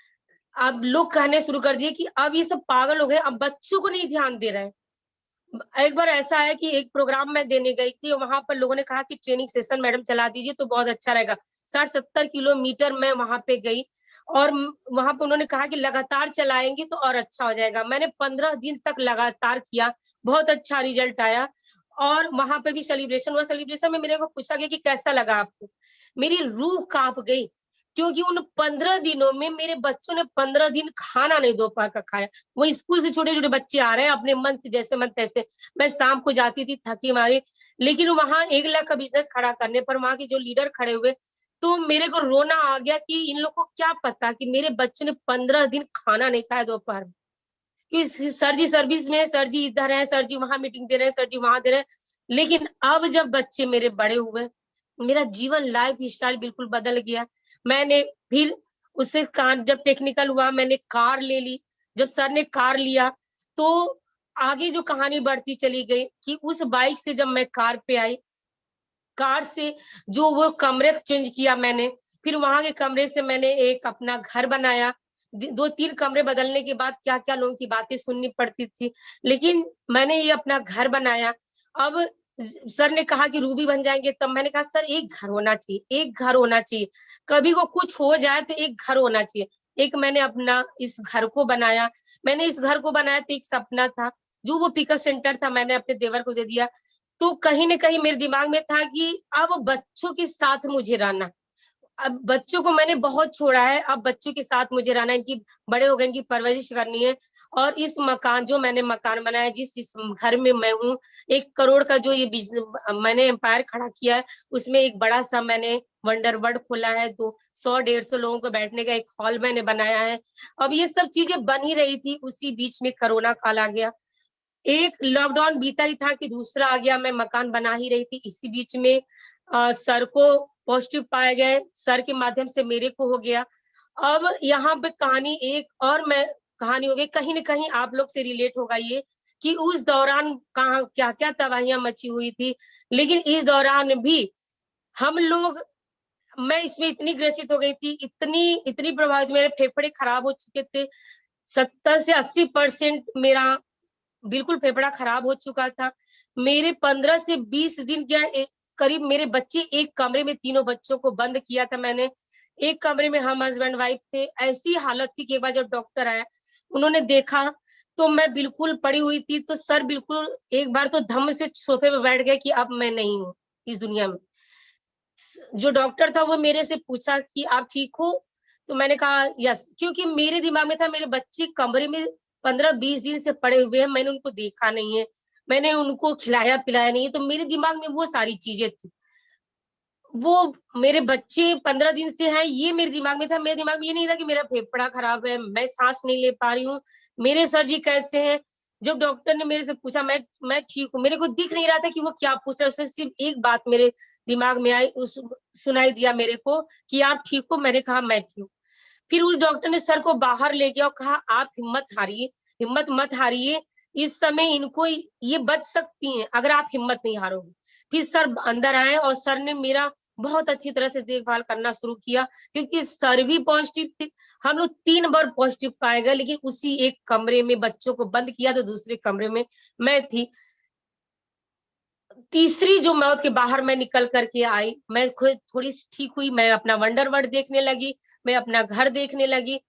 अब लोग कहने शुरू कर दिए कि अब ये सब पागल हो गए, अब बच्चों को नहीं ध्यान दे रहे हैं। एक बार ऐसा है कि एक प्रोग्राम मैं देने गई थी, वहां पर लोगों ने कहा कि ट्रेनिंग सेशन मैडम चला दीजिए तो बहुत अच्छा रहेगा। 60-70 किलोमीटर मैं वहां पे गई और वहां पे उन्होंने कहा कि लगातार चलाएंगे तो और अच्छा हो जाएगा। मैंने 15 दिन तक लगातार किया, बहुत अच्छा रिजल्ट आया और वहां पे भी सेलिब्रेशन हुआ। सेलिब्रेशन में मेरे को पूछा गया कि कैसा लगा आपको? मेरी रूह कांप गई, क्योंकि उन 15 दिनों में मेरे बच्चों ने 15 दिन खाना नहीं दोपहर का खाया। वो स्कूल से छोटे-छोटे बच्चे आ रहे हैं अपने मन से, जैसे मन तैसे। मैं शाम को जाती थी थकी मारी, लेकिन वहाँ 1 लाख का बिज़नेस खड़ा करने पर वहाँ के जो लीडर खड़े हुए, तो मेरे को रोना आ गया कि इन लोग को क्या पता कि मेरे बच्चों ने 15 दिन खाना नहीं खाया दोपहर में। कि सर जी सर्विस में, सर जी इधर हैं, सर जी वहाँ मीटिंग दे रहे हैं, सर जी वहाँ दे रहे हैं। लेकिन अब जब बच्चे मेरे बड़े हुए, मेरा जीवन लाइफ स्टाइल बिल्कुल बदल गया। मैंने फिर उससे कार जब टेक्निकल हुआ, मैंने कार ले ली। जब सर ने कार लिया, तो आगे जो कहानी बढ़ती चली गई कि उस बाइक से जब मैं कार पे आई, कार से जो वो कमरे चेंज किया मैंने, फिर वहाँ के कमरे से मैंने एक अपना घर बनाया। 2-3 कमरे बदलने के बाद क्या-क्या लोगों की बातें सुननी पड़ती थी। लेकिन मैंने ये अपना घर बनाया। अब सर ने कहा कि रूबी बन जाएँगे, तब मैंने कहा सर एक घर होना चाहिए, एक घर होना चाहिए। कभी को कुछ हो जाए तो एक घर होना चाहिए। एक मैंने अपना इस घर को बनाया। मैंने इस घर को बनाया तो एक सपना था, जो वो पिकअप सेंटर था मैंने अपने देवर को दे दिया। तो कहीं न कहीं मेरे दिमाग में था कि अब बच्चों के साथ मुझे रहना है। अब बच्चों को मैंने बहुत छोड़ा है, अब बच्चों के साथ मुझे रहना है, इनकी बड़े हो गए, इनकी परवरिश करनी है। और इस मकान जो मैंने मकान बनाया, जिस इस घर में मैं हूँ, 1 करोड़ का जो ये मैंने एम्पायर खड़ा किया है, उसमें एक बड़ा-सा मैंने वंडर वर्ल्ड खोला है, तो 100-150 लोगों को बैठने का एक हॉल मैंने बनाया है। अब ये सब चीज़ें बन ही रही थी, उसी बीच में कोरोना काल आ गया। एक लॉकडाउन बीता ही था कि दूसरा आ गया, मैं मकान बना ही रही थी। इसी बीच में सर को पॉजिटिव पाए गए, सर के माध्यम से मेरे को हो गया। अब यहाँ पे कहानी एक और मैं कहानी हो गई, कहीं न कहीं आप लोग से रिलेट होगा ये कि उस दौरान कहाँ क्या-क्या तबाहियाँ मची हुई थी। लेकिन इस दौरान भी हम लोग मैं इसमें इतनी ग्रसित हो गई थी, इतनी प्रभावित, मेरे फेफड़े खराब हो चुके थे। 70 से 80% मेरा बिल्कुल फेफड़ा खराब हो चुका था। मेरे 15 से 20 दिन क्या करीब मेरे बच्चे एक कमरे में, तीनों बच्चों को बंद किया था मैंने। एक कमरे में हम हस्बैंड वाइफ थे। ऐसी हालत थी कि एक बार जब डॉक्टर आया, उन्होंने देखा तो मैं बिल्कुल पड़ी हुई थी, तो सर बिल्कुल एक बार तो धम्म से सोफे पे बैठ गए कि अब मैं नहीं हूँ इस दुनिया में। जो डॉक्टर था वो मेरे से पूछा कि आप ठीक हो? तो मैंने कहा यस, क्योंकि मेरे दिमाग में था मेरे बच्चे कमरे में 15-20 दिन से पड़े हुए हैं, मैंने उनको देखा नहीं है, मैंने उनको खिलाया-पिलाया नहीं है, तो मेरे दिमाग में वो सारी चीज़ें थी। वो मेरे बच्चे 15 दिन से हैं, ये मेरे दिमाग में था, मेरे दिमाग में ये नहीं था कि मेरा फेफड़ा खराब है, मैं साँस नहीं ले पा रही हूँ, मेरे सर जी कैसे हैं? जब डॉक्टर ने मेरे से पूछा, मैं ठीक हूँ, मेरे को दिख नहीं रहा था कि वो क्या पूछ रहा है, उससे सिर्फ एक बात मेरे दिमाग में आई, उस सुनाई दिया मेरे को कि आप ठीक हो। मैंने कहा मैं ठीक हूँ। फिर उस डॉक्टर ने सर को बाहर ले गया और कहा आप हिम्मत हारिए, हिम्मत मत हारिए, इस समय इनको ये बच सकती हैं अगर आप हिम्मत नहीं हारोगे। फिर सर अंदर आए और सर ने मेरा बहुत अच्छी तरह से देखभाल करना शुरू किया, क्योंकि सर भी पॉजिटिव थे। हम लोग 3 बार पॉजिटिव पाए गए, लेकिन उसी एक कमरे में बच्चों को बंद किया तो दूसरे कमरे में मैं थी। तीसरी जो मौत के बाहर मैं निकल करके आई, मैं खुद थोड़ी ठीक हुई, मैं अपना वंडर वर्ल्ड देखने लगी, मैं अपना घर देखने लगी।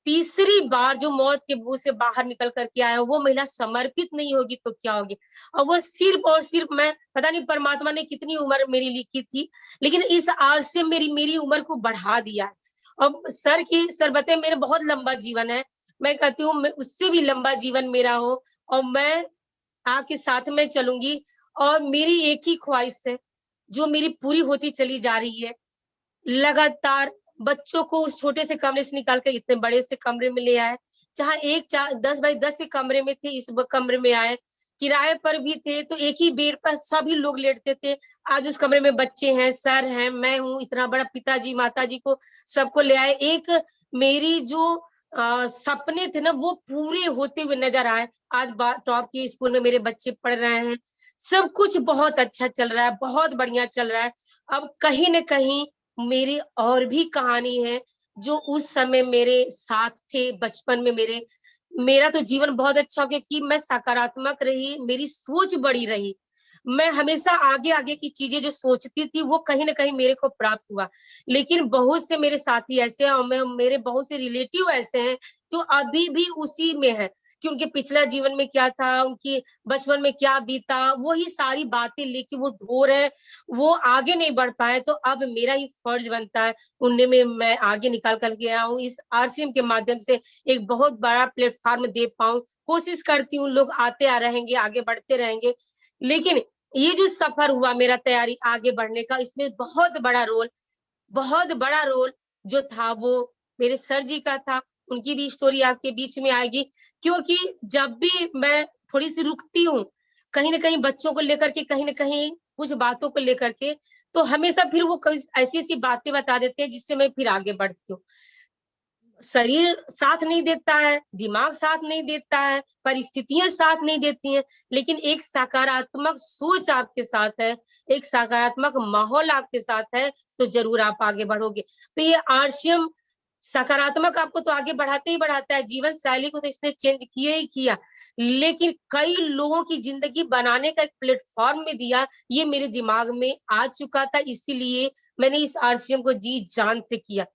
तीसरी बार जो मौत के मुंह से बाहर निकल करके आया, वो महिला समर्पित नहीं होगी तो क्या होगी। और वो सिर्फ और सिर्फ, मैं पता नहीं परमात्मा ने कितनी उम्र मेरी लिखी थी, लेकिन इस आर से मेरी उम्र को बढ़ा दिया है। अब सर की सरबते मेरे बहुत लंबा जीवन है, मैं कहती हूँ उससे भी लंबा जीवन मेरा हो, और मैं आपके साथ में चलूंगी। और मेरी एक ही ख्वाहिश है जो मेरी पूरी होती चली जा रही है, लगातार बच्चों को उस छोटे से कमरे से निकाल कर इतने बड़े से कमरे में ले आए। जहाँ 10 बाई 10 के कमरे में थे, इस कमरे में आए। किराए पर भी थे तो एक ही बेड पर सभी लोग लेटते थे। आज उस कमरे में बच्चे हैं, सर हैं, मैं हूँ, इतना बड़ा पिताजी माताजी को सबको ले आए। एक मेरी जो सपने थे ना, वो पूरे होते हुए नजर आए। आज टॉप के स्कूल में मेरे बच्चे पढ़ रहे हैं, सब कुछ बहुत अच्छा चल रहा है, बहुत बढ़िया चल रहा है। अब कहीं न कहीं मेरी और भी कहानी है जो उस समय मेरे साथ थे बचपन में मेरे। मेरा तो जीवन बहुत अच्छा हो गया कि मैं सकारात्मक रही, मेरी सोच बड़ी रही। मैं हमेशा आगे-आगे की चीज़ें जो सोचती थी वो कहीं न कहीं मेरे को प्राप्त हुआ। लेकिन बहुत से मेरे साथी ऐसे हैं और मेरे बहुत से रिलेटिव ऐसे हैं जो अभी भी उसी में हैं कि उनके पिछला जीवन में क्या था, उनकी बचपन में क्या बीता, वही सारी बातें लेके वो ढो रहे हैं, वो आगे नहीं बढ़ पाए। तो अब मेरा ही फर्ज बनता है उनमें में मैं आगे निकाल कर के आऊँ, इस आरसीएम के माध्यम से एक बहुत बड़ा प्लेटफ़ॉर्म दे पाऊँ। कोशिश करती हूँ लोग आते रहेंगे, आगे बढ़ते रहेंगे। लेकिन ये जो सफ़र हुआ मेरा तैयारी आगे बढ़ने का, इसमें बहुत बड़ा रोल जो था वो मेरे सर जी का था। उनकी भी स्टोरी आपके बीच में आएगी, क्योंकि जब भी मैं थोड़ी-सी रुकती हूँ, कहीं न कहीं बच्चों को लेकर के, कहीं न कहीं कुछ बातों को लेकर के, तो हमेशा फिर वो कोई ऐसी-ऐसी बातें बता देते हैं जिससे मैं फिर आगे बढ़ती हूँ। शरीर साथ नहीं देता है, दिमाग साथ नहीं देता है, परिस्थितियाँ साथ नहीं देती हैं, लेकिन एक सकारात्मक सोच आपके साथ है, एक सकारात्मक माहौल आपके साथ है, तो ज़रूर आप आगे बढ़ोगे। तो ये आरसीएम सकारात्मक आपको तो आगे बढ़ाते ही बढ़ाता है, जीवन शैली को तो इसने चेंज किया ही किया, लेकिन कई लोगों की ज़िंदगी बनाने का एक प्लेटफ़ॉर्म में दिया, ये मेरे दिमाग में आ चुका था, इसीलिए मैंने इस आरसीएम को जी-जान से किया।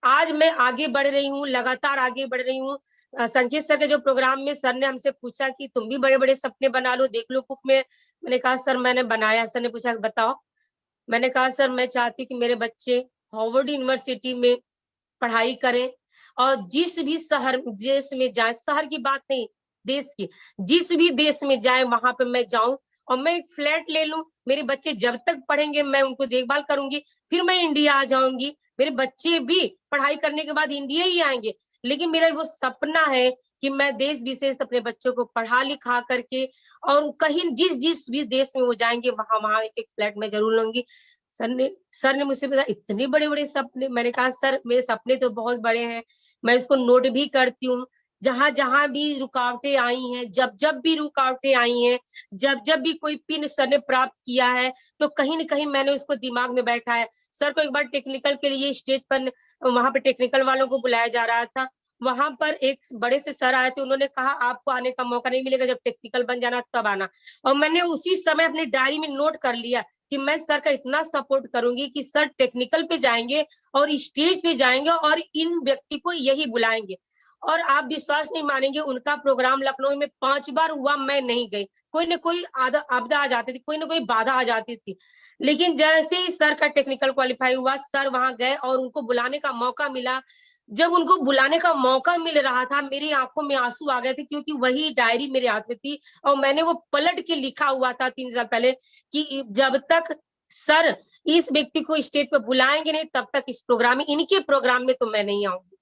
आज मैं आगे बढ़ रही हूँ, लगातार आगे बढ़ रही हूँ। संकेत सर के जो प्रोग्राम में सर ने हमसे पूछा कि तुम भी बड़े-बड़े सपने बना लो, देख लो बुक में। मैंने कहा सर मैंने बनाया। सर ने पूछा बताओ? मैंने कहा सर मैं चाहती हूँ कि मेरे बच्चे हार्वर्ड यूनिवर्सिटी में पढ़ाई करें और जिस भी देश में जाए, शहर की बात नहीं, देश की, जिस भी देश में जाए वहाँ पे मैं जाऊँ और मैं एक फ्लैट ले लूँ। मेरे बच्चे जब तक पढ़ेंगे मैं उनको देखभाल करूँगी, फिर मैं इंडिया आ जाऊँगी। मेरे बच्चे भी पढ़ाई करने के बाद इंडिया ही आएँगे। लेकिन मेरा वो सपना है कि मैं देश विदेश अपने बच्चों को पढ़ा-लिखा करके और कहीं जिस भी देश में वो जाएँगे वहाँ-वहाँ एक-एक फ्लैट मैं ज़रूर लूँगी। सर ने मुझसे पूछा इतने बड़े-बड़े सपने? मैंने कहा सर मेरे सपने तो बहुत बड़े हैं, मैं इसको नोट भी करती हूँ। जहाँ-जहाँ भी रुकावटें आई हैं, जब-जब भी रुकावटें आई हैं, जब-जब भी कोई पिन सर ने प्राप्त किया है, तो कहीं न कहीं मैंने उसको दिमाग में बैठाया। सर को एक बार टेक्निकल के लिए स्टेज पर वहाँ पे टेक्निकल वालों को बुलाया जा रहा था। वहाँ पर एक बड़े से सर आए थे, उन्होंने कहा आपको आने का मौका नहीं मिलेगा, जब टेक्निकल बन जाना तब आना। और मैंने उसी समय अपनी डायरी में नोट कर लिया कि मैं सर का इतना सपोर्ट करूँगी कि सर टेक्निकल पे जाएँगे और स्टेज पे जाएँगे और इन व्यक्ति को यही बुलाएँगे। और आप विश्वास नहीं मानेंगे उनका प्रोग्राम लखनऊ में 5 बार हुआ, मैं नहीं गई। कोई न कोई आपदा आ जाती थी, कोई न कोई बाधा आ जाती थी। लेकिन जैसे ही सर का टेक्निकल क्वालीफाई हुआ, सर वहाँ गए और उनको बुलाने का मौका मिला। जब उनको बुलाने का मौका मिल रहा था, मेरी आँखों में आँसू आ गए थे क्योंकि वही डायरी मेरे हाथ में थी और मैंने वो पलट के लिखा हुआ था 3 साल पहले कि जब तक सर इस व्यक्ति को स्टेज पे बुलाएँगे नहीं, तब तक इस प्रोग्राम में, इनके प्रोग्राम में तो मैं नहीं आऊँगी।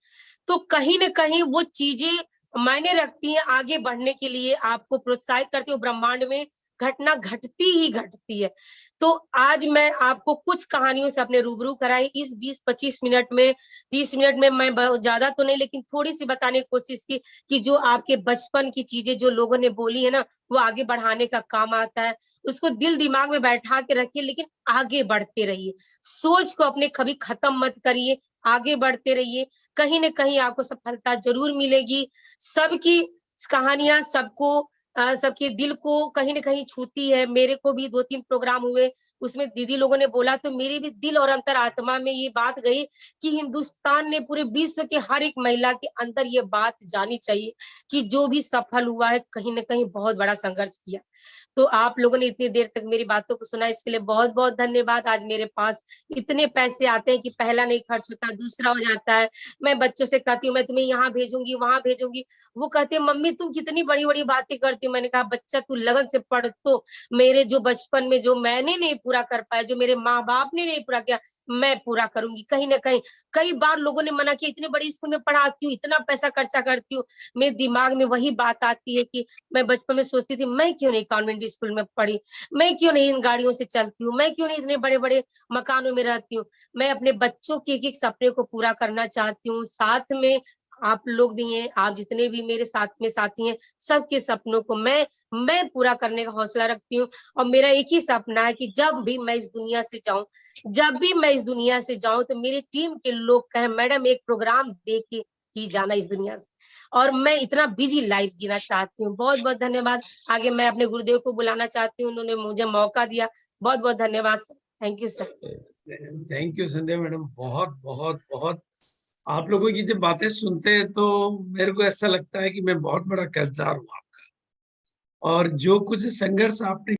तो कहीं न कहीं वो चीज़ें मायने रखती हैं आगे बढ़ने के लिए, आपको प्रोत्साहित करती है। ब्रह्मांड में घटना घटती ही घटती है। तो आज मैं आपको कुछ कहानियों से अपने रूबरू कराई। इस 20-25 मिनट में, 30 मिनट में मैं बहुत ज्यादा तो नहीं, लेकिन थोड़ी-सी बताने की कोशिश की कि जो आपके बचपन की चीज़ें जो लोगों ने बोली है ना, वो आगे बढ़ाने का काम आता है। उसको दिल-दिमाग में बैठा के रखिए, लेकिन आगे बढ़ते रहिए। सोच को अपने कभी खत्म मत करिए, आगे बढ़ते रहिए। कहीं न कहीं आपको सफलता ज़रूर मिलेगी। सबकी कहानियाँ सबके दिल को कहीं न कहीं छूती है। मेरे को भी 2-3 प्रोग्राम हुए, उसमें दीदी लोगों ने बोला तो मेरे भी दिल और अंतरात्मा में ये बात गई कि हिंदुस्तान ने पूरे विश्व के हर एक महिला के अंदर ये बात जानी चाहिए कि जो भी सफल हुआ है, कहीं न कहीं बहुत बड़ा संघर्ष किया। तो आप लोगों ने इतनी देर तक मेरी बातों को सुना, इसके लिए बहुत-बहुत धन्यवाद। आज मेरे पास इतने पैसे आते हैं कि पहला नहीं खर्च होता, दूसरा हो जाता है। मैं बच्चों से कहती हूँ, मैं तुम्हें यहाँ भेजूँगी, वहाँ भेजूँगी। वो कहते हैं, "मम्मी तुम कितनी बड़ी-बड़ी बातें करती हो।" मैंने कहा, "बच्चा तू लगन से पढ़, तो मेरे जो बचपन में जो मैंने नहीं पूरा कर पाया, जो मेरे माँ-बाप ने नहीं पूरा किया, मैं पूरा करूँगी।" कहीं न कहीं कई बार लोगों ने मना किया, "इतने बड़ी स्कूल में पढ़ाती हूँ, इतना पैसा खर्चा करती हूँ।" मेरे दिमाग में वही बात आती है कि मैं बचपन में सोचती थी, मैं क्यों नहीं कॉन्वेंट स्कूल में पढ़ी? मैं क्यों नहीं इन गाड़ियों से चलती हूँ? मैं क्यों नहीं इतने बड़े-बड़े मकानों में रहती हूँ? मैं अपने बच्चों के एक-एक सपने को पूरा करना चाहती हूँ। साथ में आप लोग भी हैं, आप जितने भी मेरे साथ में साथी हैं, सबके सपनों को मैं पूरा करने का हौसला रखती हूँ और मेरा एक ही सपना है कि जब भी मैं इस दुनिया से जाऊँ, तो मेरी टीम के लोग कहें, "मैडम एक प्रोग्राम दे के ही जाना इस दुनिया से।" और मैं इतना बिज़ी लाइफ़ जीना चाहती हूँ। बहुत-बहुत धन्यवाद। आगे मैं अपने गुरुदेव को बुलाना चाहती हूँ, उन्होंने मुझे मौका दिया। बहुत-बहुत धन्यवाद sir. Thank you sir. Thank you Sandhya madam, बहुत बहुत बहुत। आप लोगों की जब बातें सुनते हैं तो मेरे को ऐसा लगता है कि मैं बहुत बड़ा कर्जदार हूँ आपका, और जो कुछ संघर्ष आपने